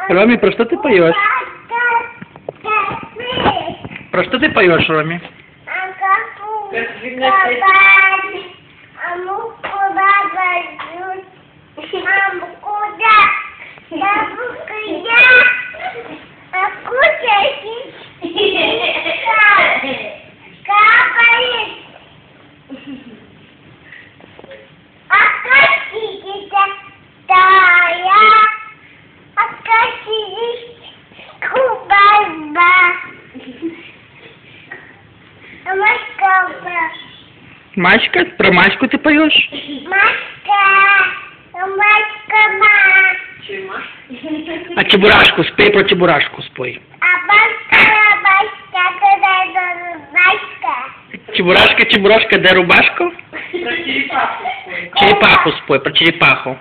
Роми, про что ты поешь? Про что ты поешь, Роми? Мачка? Про мачку ты поешь? А чебурашку, спой про чебурашку, спой. Чебурашка, чебурашка, дай рубашку. Про черепаху спой. Черепаху спой, про черепаху.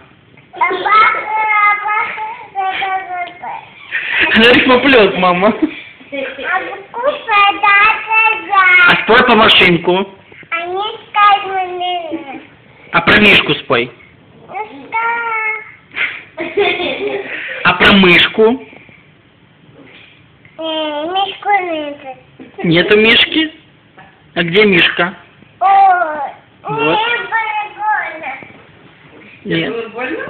Она рифмоплет, мама. А спой по машинку. А про мишку спой. А про мышку? Мишку нет. Нету мишки? А где мишка? Вот. Вот. Тебе Нет. было больно?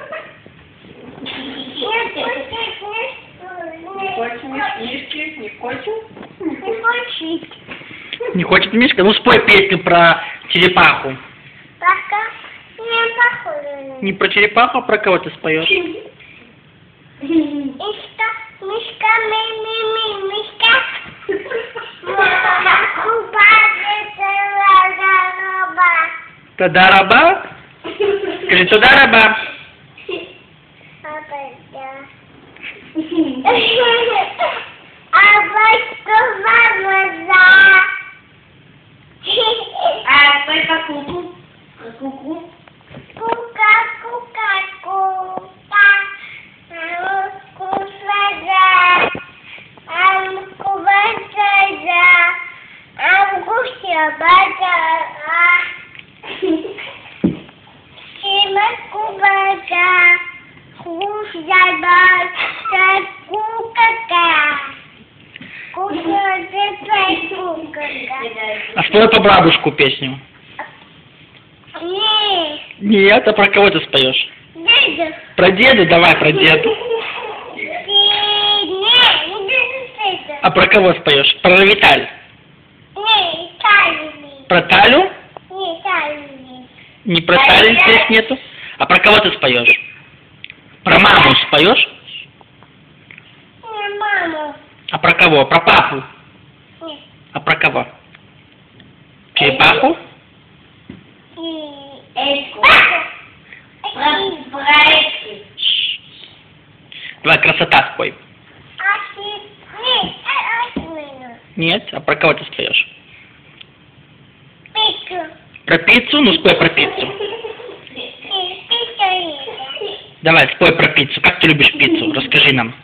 Не хочешь мишки? Не хочешь? Не хочет мишка? Ну спой песню про черепаху. Пока не похоже. Не про черепаху, а про кого ты споешь? Мишка, мишка, ми, мишка. Тадараба? Скажи, тадараба. А только куку. Куку. Кука, кука, кука. Кусада. Кубасада. Августа базара. Сима кубаса. Кусада. Кукака. А спой по бабушку песню. Нет. Нет, а про кого ты споешь? Дядя. Про деда? Давай про деда. А про кого споешь? Про Виталь. Про Талю? Не про Талю здесь нету. А про кого ты споешь? Про маму споешь? Маму. А про кого? Про папу? Нет. А про кого? Черепаху? Давай, красота спой. Нет? А про кого ты споешь? Про пиццу? Ну спой про пиццу. Давай, спой про пиццу. Как ты любишь пиццу? Расскажи нам.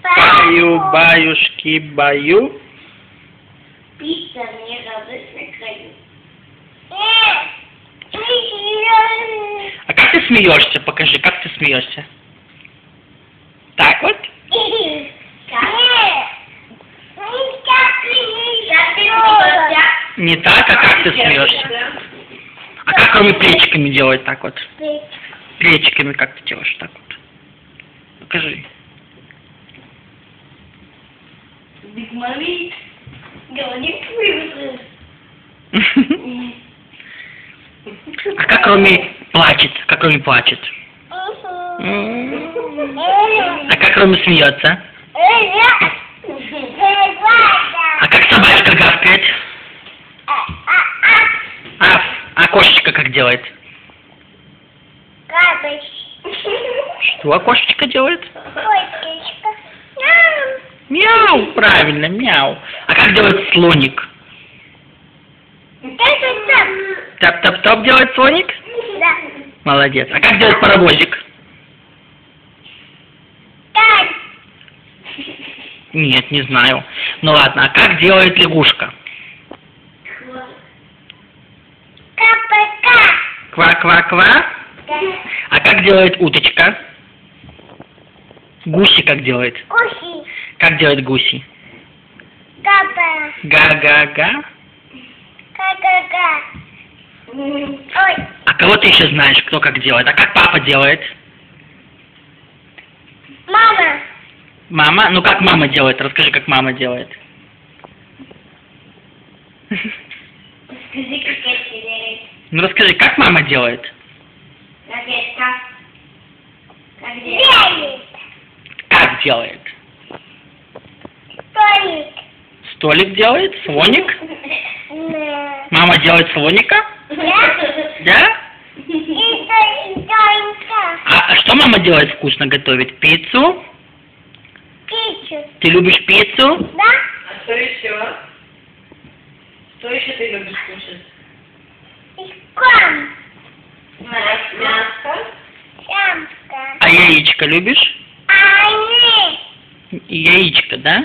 Баю, баюшки, баю. Пицца мне радость на краю. А как ты смеешься? Покажи, как ты смеешься. Так вот? Не так, а как ты смеешься? А как кроме плечиками делать так вот? Плечиками как ты делаешь так вот? Покажи. Big Mommy говорит привыкли. А как Роми плачет? Как Роми плачет? А как Роми смеется? А как собачка гавкает? А кошечка как делает? Что кошечка делает? Мяу, правильно, мяу. А как делает слоник? Тап-тап-топ делает слоник? Да. Молодец. А как делает паровозик? Так. Нет, не знаю. Ну ладно, а как делает лягушка? Ка-ка-ка. Ква-ква-ква? Да. А как делает уточка? Гуси как делает? Куши. Как делает гуси? Ка-ка. Га-га-га? Ка-ка-ка. Ой. А кого ты еще знаешь, кто как делает? А как папа делает? Мама. Мама? Ну как мама делает? Расскажи, как мама делает. Скажи, как это делает. Ну расскажи, как мама делает? Как это? Как делает? Как делает? Столик. Столик делает? Слоник? Да. Мама делает слоника? Да? А что мама делает вкусно готовит? Пиццу? Пиццу. Ты любишь пиццу? Да? А что еще? Что еще ты любишь кушать? Искон. Мясо. Шамка. А яичко любишь? Они. Яичко, да?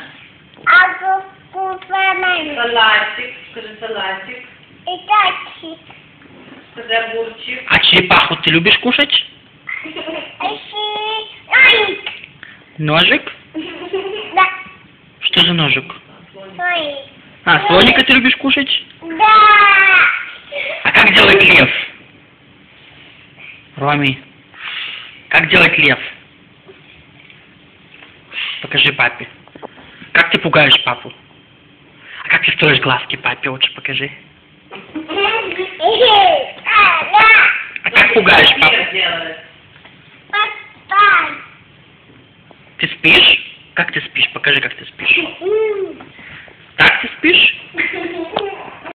А купаны. Салатик. Скажи салатик. И тачик. Скажи огурчик. А черепаху ты любишь кушать? Ой. Ножик? Да. Что за ножик? Ой. А, слоника ты любишь кушать? Да. А как делает лев? Роми, как делать лев? Покажи папе. Как ты пугаешь папу? А как ты строишь глазки папе? Лучше покажи. А как пугаешь папу? Лев делает. Папа. Ты спишь? Как ты спишь? Покажи, как ты спишь. Так ты спишь?